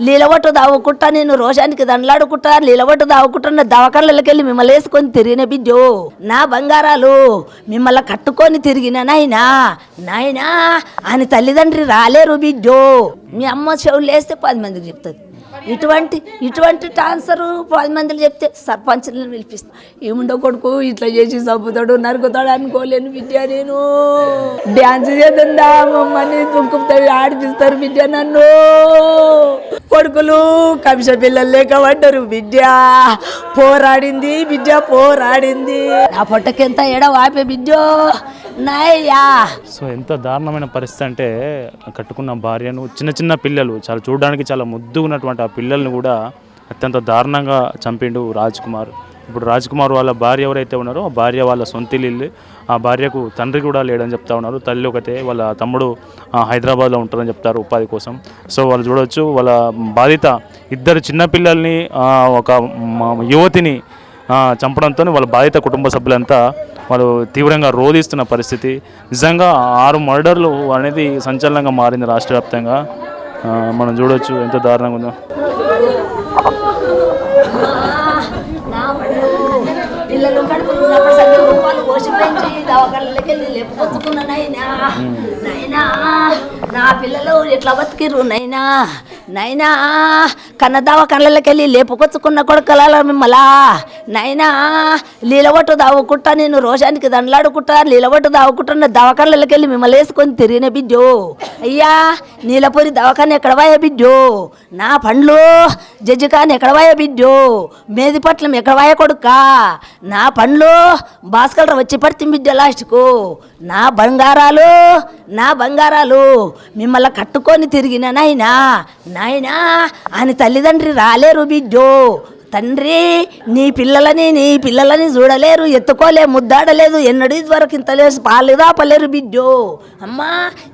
లీలవట్టు దావుకుంటా నేను రోషానికి దండలాడుకుంటా లీలవట్టు దావుకుంటా దవాఖానలకి వెళ్ళి మిమ్మల్ని వేసుకొని తిరిగిన బిడ్డో నా బంగారాలు మిమ్మల్ని కట్టుకొని తిరిగిన నాయనా అని తల్లిదండ్రి రాలేరు బిడ్డో. మీ అమ్మ చెవులు వేస్తే 10 మందికి చెప్తుంది. ఇటువంటి ట్రాన్స్ఫర్ 10 మందికి చెప్తే సర్పంచ్ని పిలిపిస్తాను. ఏముండో కొడుకు ఇట్లా చేసి చంపుతాడు నరుకుతాడు అనుకోలేను బిడ్డ. నేను డ్యాన్స్ చేద్దా మమ్మల్ని దుంకుతాడు ఆడిపిస్తారు బిడ్డ. నన్ను కొడుకులు కమిష పిల్లలు లేక పడ్డారు బిడ్డ. పోరాడింది బిడ్డ పోరాడింది. నా పొట్టకెంత ఎడ వాపే బిడ్డో నాయ్యా. సో ఎంత దారుణమైన పరిస్థితి అంటే కట్టుకున్న భార్యను చిన్న పిల్లలు చాలా చూడడానికి చాలా ముద్దుగా ఉన్నటువంటి ఆ పిల్లల్ని కూడా అత్యంత దారుణంగా చంపిండు రాజ్ కుమార్. ఇప్పుడు రాజ్ కుమార్ వాళ్ళ భార్య ఎవరైతే ఉన్నారో ఆ భార్య వాళ్ళ సొంతిల్లు, ఆ భార్యకు తండ్రి కూడా లేడని చెప్తా ఉన్నారు. తల్లి ఒకతే, వాళ్ళ తమ్ముడు హైదరాబాద్లో ఉంటారని చెప్తారు ఉపాధి కోసం. సో వాళ్ళు చూడవచ్చు వాళ్ళ బాధిత 2 చిన్నపిల్లల్ని ఒక యువతిని చంపడంతో వాళ్ళ బాధిత కుటుంబ సభ్యులంతా వాళ్ళు తీవ్రంగా రోధిస్తున్న పరిస్థితి. నిజంగా 6 మర్డర్లు అనేది సంచలనంగా మారింది రాష్ట్ర వ్యాప్తంగా. మనం చూడవచ్చు ఎంత దారుణంగా ఉందో. పిల్లలు కడుపుకున్నప్పుడు సగం రూపాయలు పోసి పెంచి దవాఖానలకి వెళ్ళి లేపుకొచ్చుకున్నా నాయనా నా పిల్లలు ఎట్లా బతికిర్రు నైనా కన్న దవాఖానలకి వెళ్ళి లేపుకొచ్చుకున్న కొడుకల మిమ్మలా నైనా లీలవట్టు దావుకుంటా నేను రోషానికి దండలాడుకుంటా లీలవట్టు దావుకుంటా దవాఖానలకి వెళ్ళి మిమ్మల్ని వేసుకొని తిరిగిన బిడ్డో. అయ్యా నీలపూరి దవాఖాన ఎక్కడవాయా బిడ్డో. నా పండ్లు జడ్జికాని ఎక్కడవాయా బిడ్డో. మేదిపట్లం ఎక్కడవాయా కొడుకా. నా పండ్లు భాస్కర్ వచ్చి పడితే బిడ్డ లాస్ట్కు. నా బంగారాలు మిమ్మల్ని కట్టుకొని తిరిగిన నాయనా అని తల్లిదండ్రి రాలేరు బిడ్డో. తండ్రి నీ పిల్లలని చూడలేరు, ఎత్తుకోలే, ముద్దాడలేదు, ఎన్నడూ వరకు ఇంత లేసి పాలు దాపలేరు బిడ్డో. అమ్మా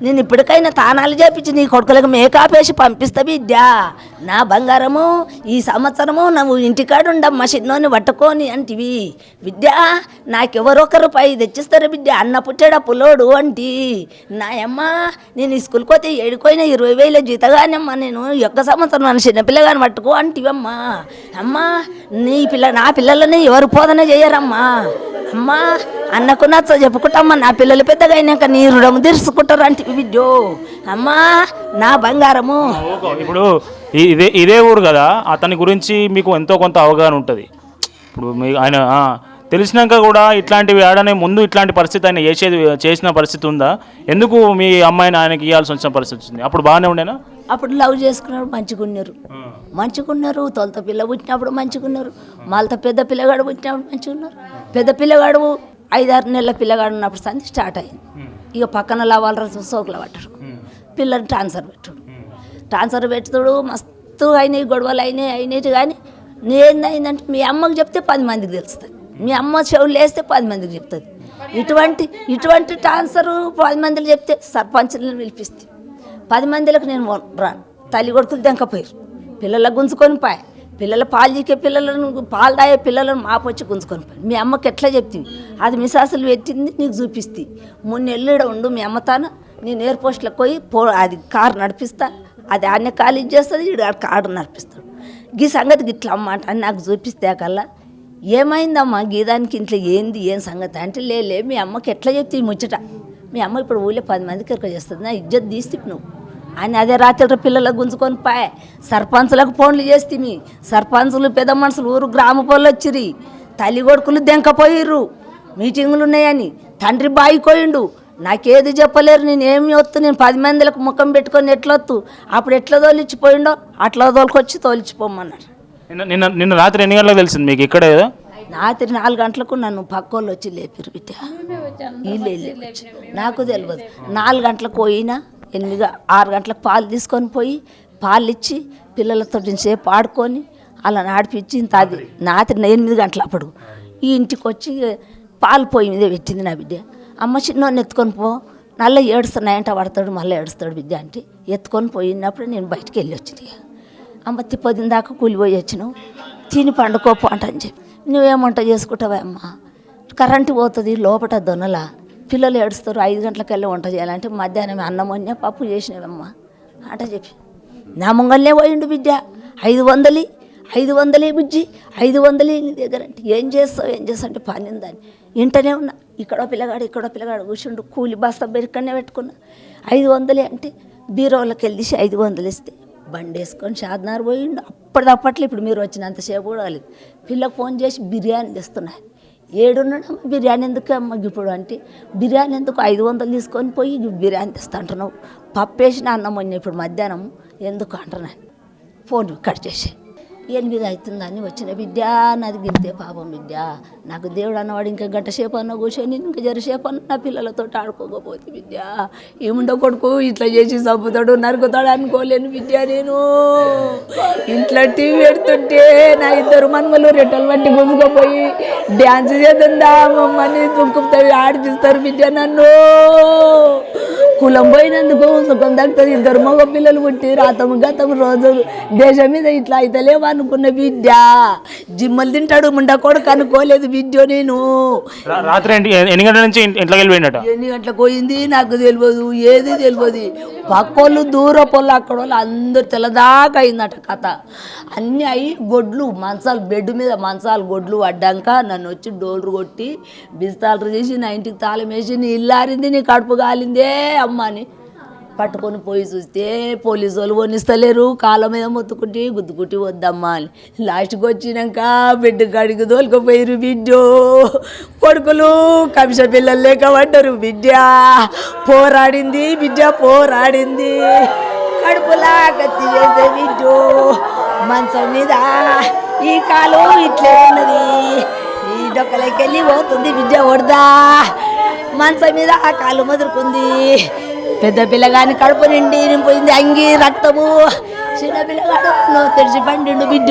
నేను ఇప్పటికైనా తానాలు చేపించి నీ కొడుకులకు మేకాపేసి పంపిస్తా బిడ్డ. నా బంగారము ఈ సంవత్సరము నువ్వు ఇంటికాడుండమ్మా చిన్నోని పట్టుకొని అంటివి బిడ్డ. నాకెవరొకరు పై తెచ్చిస్తారు బిడ్డ. అన్న పుట్టాడా పులోడు అంటి నాయమ్మ. నేను స్కూల్కి పోతే ఏడుకోయినా 20,000 జీతగానమ్మా. నేను ఒక్క సంవత్సరం నన్ను చిన్నపిల్లగాని పట్టుకో అంటివమ్మా. అమ్మా నా పిల్లలని ఎవరు పోదన చేయరమ్మా. అమ్మా అన్నకు నచ్చ చెప్పుకుంటామ్మా. నా పిల్లలు పెద్దగా అయినాక నీ రుణం తీర్చుకుంటారు అంటే బిడ్డో. అమ్మా నా బంగారము. ఇప్పుడు ఇదే ఊరు కదా, అతని గురించి మీకు ఎంతో కొంత అవగాహన ఉంటుంది. ఇప్పుడు ఆయన తెలిసినాక కూడా ఇట్లాంటివి ఆడనే ముందు ఇట్లాంటి పరిస్థితి ఆయన చేసిన పరిస్థితి ఉందా? ఎందుకు మీ అమ్మాయిని ఆయనకి ఇవ్వాల్సి వచ్చిన పరిస్థితి వచ్చింది? అప్పుడు బాగానే ఉండేనా? అప్పుడు లవ్ చేసుకున్నాడు, మంచిగున్నారు. తొలత పిల్ల పుట్టినప్పుడు మంచిగున్నారు. మళ్ళీ పెద్ద పిల్లగాడు పుట్టినప్పుడు మంచిగున్నారు. పెద్ద పిల్లగాడు 5-6 నెలల పిల్లగాడు ఉన్నప్పుడు సంధి స్టార్ట్ అయింది. ఇక పక్కన లవాల సోకులు పట్టడు. పిల్లని ట్రాన్స్ఫర్ పెట్టుతాడు. మస్తు అయినాయి గొడవలు అయినాయి. కానీ నేందైందంటే మీ అమ్మకి చెప్తే 10 మందికి తెలుస్తుంది. మీ అమ్మ చెవులు వేస్తే 10 మందికి చెప్తుంది. ఇటువంటి ట్రాన్స్ఫర్ 10 మందికి చెప్తే సర్పంచ్ని పిలిపిస్తే 10 మందిలకు నేను రాను. తల్లి కొడుకులు దెంకపోయారు. పిల్లలకు గుంజుకొని పోయి, పిల్లల పాలు చీకే పిల్లలను, పాలు తాగే పిల్లలను మాపొచ్చి గుంజుకొని పోయి. మీ అమ్మకి ఎట్లా చెప్తుంది? అది మిసాసులు పెట్టింది నీకు చూపిస్తుంది. 3 నెలలు ఈడ ఉండు మీ అమ్మతాన. నేను ఎయిర్పోర్ట్లకు పోయి అది కారు నడిపిస్తా. అది ఆడనే ఖాళీ చేస్తుంది, ఈడ కారు నడిపిస్తాడు. గీ సంగతి గిట్లా అమ్మ అని నాకు చూపిస్తే కల్లా ఏమైందమ్మా గీదానికి ఇంట్లో ఏం సంగతి అంటే లే మీ అమ్మకి ఎట్లా చెప్తే ఈ ముచ్చట. మీ అమ్మ ఇప్పుడు ఊళ్ళో 10 మందికి ఎక్కడ చేస్తుంది. నా ఇజ్జత్ తీస్తే నువ్వు అని అదే రాత్రి పిల్లలకు గుంజుకొని పాయ్. సర్పంచులకు ఫోన్లు చేస్తే సర్పంచులు పెద్ద మనుషులు ఊరు గ్రామ పోళ్ళు వచ్చిరి. తల్లి కొడుకులు దెంకపోయిర్రు. మీటింగులు ఉన్నాయని తండ్రి బాయిపోయిండు. నాకేది చెప్పలేరు. నేనేమి వస్తు నేను 10 మందిలకు ముఖం పెట్టుకొని ఎట్లొత్తు. అప్పుడు ఎట్లా తోలిచ్చిపోయిండో అట్లా తోలుకొచ్చి తోలిచ్చిపోమన్నారు. నిన్న రాత్రి ఎన్ని గంటలకు తెలిసింది మీకు? ఇక్కడ రాత్రి 4 గంటలకు నన్ను పక్కోళ్ళు వచ్చి లేపిరు బిడ్డ. నాకు తెలియదు. 4 గంటలకు పోయినా 6 గంటలకు పాలు తీసుకొని పోయి పాలు ఇచ్చి పిల్లలతో సేపు ఆడుకొని అలా నడిపించి అది రాత్రి 8 గంటల అప్పుడు ఈ ఇంటికి వచ్చి పాలు పొయ్యి మీద పెట్టింది నా బిడ్డ. అమ్మ చిన్నోని ఎత్తుకొని పో, నల్ల ఏడుస్తున్నాయంట పడతాడు, మళ్ళీ ఏడుస్తాడు బిడ్డ అంటే ఎత్తుకొని పోయినప్పుడు నేను బయటికి వెళ్ళి వచ్చింది. అమ్మ తిప్పదిన దాకా కూలిపోయి వచ్చినావు, తిని పండుకోపో అంటని చెప్పి. నువ్వేమంట చేసుకుంటావా అమ్మ? కరెంటు పోతుంది లోపల దొనలా, పిల్లలు ఏడుస్తారు. 5 గంటలకు వెళ్ళి వంట చేయాలంటే మధ్యాహ్నం అన్నం వండినా పప్పు చేసినావమ్మా అంట చెప్పి నా ముంగల్నే పోయిండు బిడ్డ 500 బుజ్జి 500 నీ దగ్గర అంటే ఏం చేస్తావు అంటే పని ఉందని ఇంటనే ఉన్నా. ఇక్కడో పిల్లగాడు కూర్చుండు, కూలి బస్తా ఇక్కడనే పెట్టుకున్నా. 500 అంటే బీరోళ్ళకి వెళ్ళి 500 ఇస్తే బండి వేసుకొని షాద్నార్ పోయిండు. అప్పటిదప్పట్లో ఇప్పుడు మీరు వచ్చినంతసేపు కూడా కాలేదు. పిల్లకు ఫోన్ చేసి బిర్యానీ తెస్తున్నా. ఏడున్నాడమ్మ బిర్యానీ ఎందుకు అమ్మ ఇప్పుడు అంటే బిర్యానీ ఎందుకు 500 తీసుకొని పోయి బిర్యానీ తెస్తా అంటున్నావు, పప్పు వేసిన అన్నం మొన్న ఇప్పుడు మధ్యాహ్నం ఎందుకు అంటున్నాను. ఫోన్ కట్ చేసి 8 అవుతుందని వచ్చిన బిడ్డ, నాది గిరితే పాపం బిడ్డ. నాకు దేవుడు అన్నవాడు ఇంకా గంట సేపు అన్న కూర్చొని ఇంకా జరసేపు అన్న నా పిల్లలతో ఆడుకోకపోతే బిడ్డ, ఏముండో కొడుకు ఇట్లా చేసి చంపుతాడు నరుకుతాడు అనుకోలేను బిడ్డ. నేను ఇంట్లో టీవీ పెడుతుంటే నా 2 మనుమలు రెట్టలు బట్టి గుంజుకపోయి డ్యాన్స్ చేద్దా మమ్మల్ని దుంకుతారు ఆడిపిస్తారు బిడ్డ. నన్ను కులం పోయినందుకు సుఖం దక్కుతుంది. 2 మగ పిల్లలు పుట్టి రాతము గతము రోజులు దేశం మీద ఇట్లా అయితలేవు అనుకున్న బిడ్డ. జిమ్మలు తింటాడు ముండా కొడుకు అనుకోలేదు బిడ్డ. నేను రాత్రి ఎన్ని గంటల నుంచి ఇంట్లోకి వెళ్ళిపోయినట? ఎన్ని గంటలకు పోయింది నాకు తెలియదు, ఏది తెలియదు. పక్కోళ్ళు దూరపోళ్ళు అక్కడ వాళ్ళు అందరు తెల్లదాకా అయిందట కథ. అన్నీ అయ్యి గొడ్లు మంచాలు బెడ్ మీద మంచాలు గొడ్లు పడ్డాక నన్ను వచ్చి డోర్లు కొట్టి బిస్తాలు చేసి నా ఇంటికి తాళం వేసి నీ ఇల్లారింది నీ కడుపు కాలిందే అమ్మ అని పట్టుకొని పోయి చూస్తే పోలీసు వాళ్ళు వనిస్తలేరు. కాళ్ళ మీద మొత్తుకుంటే గుద్దుకుంటే వద్దమ్మా అని లాస్ట్కి వచ్చినాక బిడ్డ కాడికి తోలుకుపోయారు బిడ్డ. కొడుకులు కమిష పిల్లలు లేక పడ్డారు బిడ్డ. పోరాడింది బిడ్డ, పోరాడింది. కడుపులా కత్తి చేసే బిడ్డ మంచం మీద ఈ కాలు ఇట్లే ఉన్నది, ఈ డొక్కలకి వెళ్ళి పోతుంది బిడ్డ. వడదా మంచం మీద ఆ కాలు మొదలుకుంది. పెద్ద పిల్లగాని కడుపు నిండి నింపోయింది అంగి రక్తము. చిన్న పిల్లగాడు తెరిచి పండిండు బిడ్డ.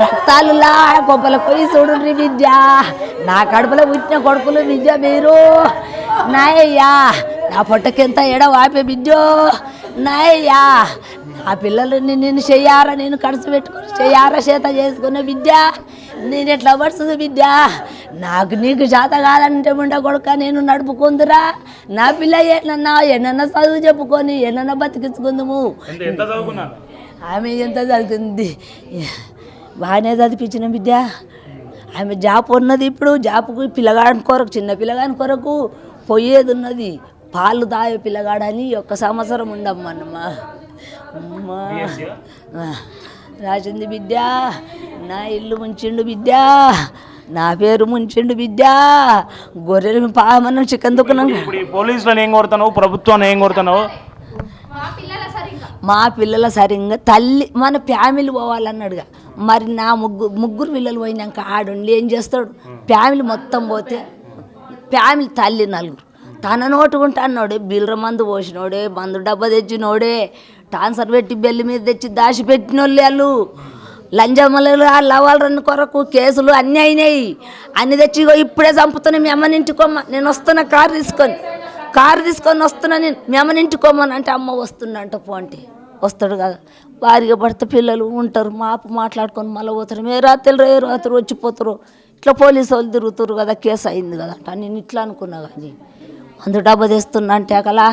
రక్తాలులా గొప్పల పోయి చూడుండ్రి బిడ్డ. నా కడుపులో పుట్టిన కొడుకులు బిడ్డ మీరు. నాయ్యా నా పొట్టకెంత ఎడ వాపే బిడ్డ. నాయ్యా నా పిల్లలు నిన్ను చెయ్యారా, నేను ఖర్చు పెట్టుకుని చెయ్యారా చేత చేసుకున్న బిడ్డ. నేను ఎట్లా పడుతుంది బిడ్డ. నాకు నీకు చేత కాదంటే ఉండ కొడుక నేను నడుపుకుందురా. నా పిల్ల ఎన్నన్నా చదువు చెప్పుకొని ఎన్నన్నా బతికించుకుందాము. ఆమె ఎంత చదువుకుంది, బాగానే చదివించిన బిడ్డ. ఆమె జాబ్ ఉన్నది. ఇప్పుడు జాబ్కు పిల్లగాని కొరకు చిన్న పిల్లగాని కొరకు పోయేది ఉన్నది. పాలు తాగే పిల్లగాడని 1 సంవత్సరం ఉండమ్మా రాసింది బిడ్డ. నా ఇల్లు ముంచిండు బిడ్డ, నా పేరు ముంచిండు బిడ్డ. గొర్రెలు పామనం చికెన్ దుకాణం. పోలీసులను ఏం కొడతాను, ప్రభుత్వాన్ని ఏం కొడతాను? మా పిల్లల సరిగ్గా తల్లి మన ఫ్యామిలీ పోవాలన్నాడుగా. మరి నా ముగ్గురు పిల్లలు పోయినాక ఆడుండి ఏం చేస్తాడు? ఫ్యామిలీ మొత్తం పోతే ఫ్యామిలీ తల్లి 4 తన నోటుకుంటా అన్నాడే. బిల్ర మందు పోసినోడే, మందు డబ్బా తెచ్చినోడే, ట్రాన్స్ఫర్ పెట్టి బెల్లి మీద తెచ్చి దాచిపెట్టిన వాళ్ళు, లంజమ్మలు లవాళ్ళని కొరకు కేసులు అన్నీ అయినాయి. అన్ని తెచ్చి ఇప్పుడే చంపుతున్నా మీ అమ్మని ఇంటికొమ్మ, నేను వస్తున్నా కారు తీసుకొని వస్తున్నా నేను మీ అమ్మని ఇంటికొమ్మని అంటే అమ్మ వస్తున్నా అంట పో అంటే వస్తాడు కదా. భార్య భర్త పిల్లలు ఉంటారు, మాట్లాడుకొని మళ్ళీ పోతారు. ఏ రాత్రి వచ్చిపోతారు. ఇట్లా పోలీసు వాళ్ళు తిరుగుతారు కదా, కేసు అయింది కదా అంట. నేను ఇట్లా అనుకున్నా కానీ మందు డబ్బా తెస్తున్నా అంటే అకలా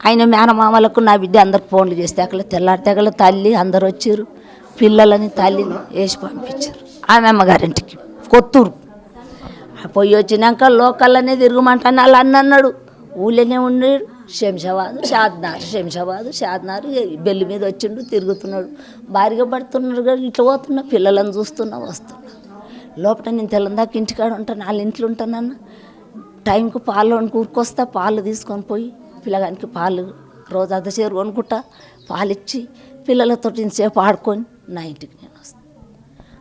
ఆయన మేనమామలకు నా బిడ్డ అందరికి ఫోన్లు చేస్తే అక్కడ తెల్లారితే అక్కడ తల్లి అందరు వచ్చారు. పిల్లలని తల్లిని వేసి పంపించారు ఆమె అమ్మగారింటికి కొత్తూరు. పోయి వచ్చినాక లోకల్లోనే తిరగమంటాను వాళ్ళు అన్నాడు. ఊళ్ళోనే ఉన్నాడు. శంషాబాదు షాద్నార్ బెల్లి మీద వచ్చిండు, తిరుగుతున్నాడు. భారీగా పడుతున్నాడు కానీ ఇట్లా పోతున్నా, పిల్లలను చూస్తున్నా వస్తున్నా. లోపల నేను తెల్లందాక ఇంటికాడ ఉంటాను, వాళ్ళ ఇంట్లో ఉంటానన్న. టైంకు పాలు కూరుకొస్తా, పాలు తీసుకొని పోయి పిల్లగానికి పాలు రోజు అర్ధచేరు కొనుక్కుంటా, పాలు ఇచ్చి పిల్లలతో ఇంతసేపు ఆడుకొని నా ఇంటికి నేను వస్తాను.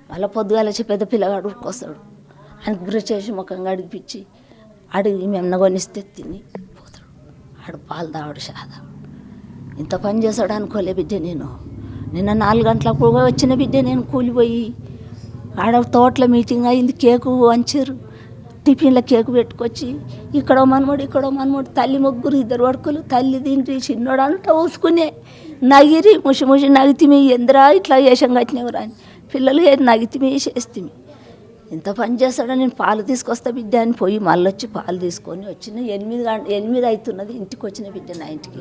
మళ్ళీ పొద్దుగాల వచ్చి పెద్ద పిల్లగాడు ఉరుకొస్తాడు. ఆయనకు బ్రష్ చేసి ముఖంగా అడిగిపించి అడిగి మేము కొనిస్తే తిని పోతాడు. ఆడు పాలు తావాడు షాదాడు. ఇంత పని చేస్తాడు అనుకోలే బిడ్డ. నేను నిన్న 4 గంటలకు వచ్చిన బిడ్డ. నేను కూలిపోయి ఆడ తోటలో మీటింగ్ అయింది, కేకు వంచారు. టిఫిన్లో కేకు పెట్టుకొచ్చి ఇక్కడో మనమోడు తల్లి ముగ్గురు 2 వడుకులు తల్లి తింటి చిన్నోడు అంతా ఊసుకునే నగిరి ముసి నగితిమి ఎందరా ఇట్లా వేషం కట్టినవరా అని పిల్లలు నగితిమి చేస్తిమి. ఇంత పని చేస్తాడో నేను పాలు తీసుకొస్తా బిడ్డ అని పోయి మళ్ళీ వచ్చి పాలు తీసుకొని వచ్చిన 8 అవుతున్నది ఇంటికి వచ్చిన బిడ్డ నా ఇంటికి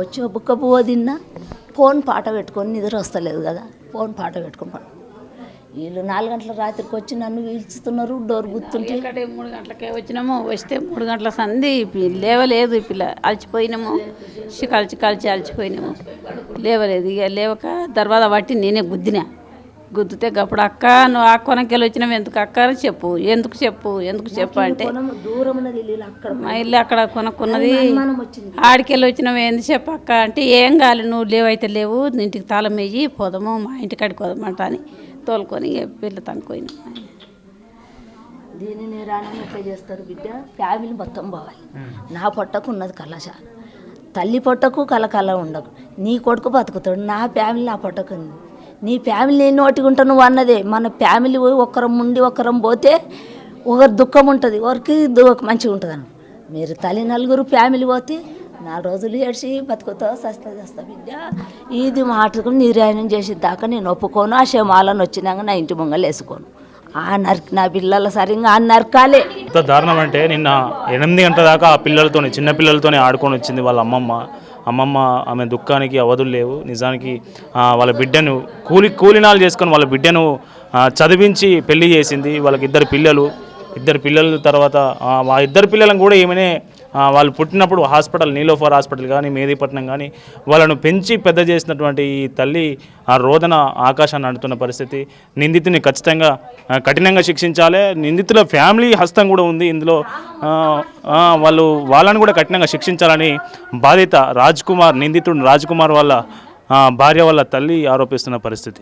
వచ్చి ఒక బుక్క పువ్వు తిన్నా ఫోన్ పాట పెట్టుకొని నిద్ర వస్తలేదు కదా ఫోన్ పాట పెట్టుకొని పడు వీళ్ళు 4 గంటల రాత్రికి వచ్చి నన్ను పీల్చుతున్నారు డోర్ గుర్తుంటే 3 గంటలకే వచ్చినాము వస్తే 3 గంటల సంధి లేవలేదు ఈ పిల్ల అలసిపోయినాము కలిసి అలసిపోయినాము లేవలేదు ఇక లేవక దర్వాజా పట్టి నేనే గుద్దితే అప్పుడు అక్క నువ్వు ఆ కొనకెళ్ళి వచ్చినావు ఎందుకు అక్క అని ఎందుకు చెప్పు అంటే దూరం ఉన్నది ఇల్లు అక్కడ మా ఇల్లు అక్కడ కొనుక్కున్నది ఆడికెళ్ళి వచ్చినావు ఎందుకు చెప్పు అక్క అంటే ఏం కాదు నువ్వు లేవైతే లేవు ఇంటికి తాళం వేయి పోదాము మా ఇంటికాడికి పోదామంట అని తోలుకొని పిల్ల తనుకోయినాం దీనిని రానని ఎట్లా చేస్తారు బిడ్డ ఫ్యామిలీ మొత్తం పోవాలి నా పొట్టకు ఉన్నది కలశ తల్లి పొట్టకు కలకల ఉండకు నీ కొడుకు బతుకుతాడు నా ఫ్యామిలీ నా పొట్టకు ఉంది నీ ఫ్యామిలీ నేను నోటికి ఉంటా నువ్వు అన్నదే మన ఫ్యామిలీ ఒక్కరం ఉండి ఒక్కరం పోతే ఒకరు దుఃఖం ఉంటుంది ఒకరికి మంచిగా ఉంటుంది అన్న మీరు తల్లి 4 ఫ్యామిలీ పోతే 4 రోజులు ఏడ్చి బతుకుతా చేస్తా బిడ్డ ఇది మాటకు నిర్యాణం చేసేదాకా నేను ఒప్పుకోను ఆ శమాలను వచ్చినాక నా ఇంటి ముంగలు వేసుకోను నా పిల్లల సరిగ్గా నరకాలే ఎంత దారుణం అంటే నిన్న 8 గంటల దాకా ఆ పిల్లలతోనే చిన్న పిల్లలతోనే ఆడుకొని వచ్చింది వాళ్ళ అమ్మమ్మ ఆమె దుఃఖానికి అవధులు లేవు నిజానికి వాళ్ళ బిడ్డను కూలినాలు చేసుకొని వాళ్ళ బిడ్డను చదివించి పెళ్లి చేసింది వాళ్ళకి 2 పిల్లలు తర్వాత ఆ 2 పిల్లలను కూడా ఏమైనా వాళ్ళు పుట్టినప్పుడు హాస్పిటల్ నీలోఫర్ హాస్పిటల్ కానీ మేదీపట్నం కానీ వాళ్ళను పెంచి పెద్ద చేసినటువంటి ఈ తల్లి ఆ రోదన ఆకాశాన్ని అంటున్న పరిస్థితి నిందితుని ఖచ్చితంగా కఠినంగా శిక్షించాలి నిందితుల ఫ్యామిలీ హస్తం కూడా ఉంది ఇందులో వాళ్ళని కూడా కఠినంగా శిక్షించాలని బాధిత నిందితుడు రాజ్ కుమార్ వాళ్ళ భార్య వాళ్ళ తల్లి ఆరోపిస్తున్న పరిస్థితి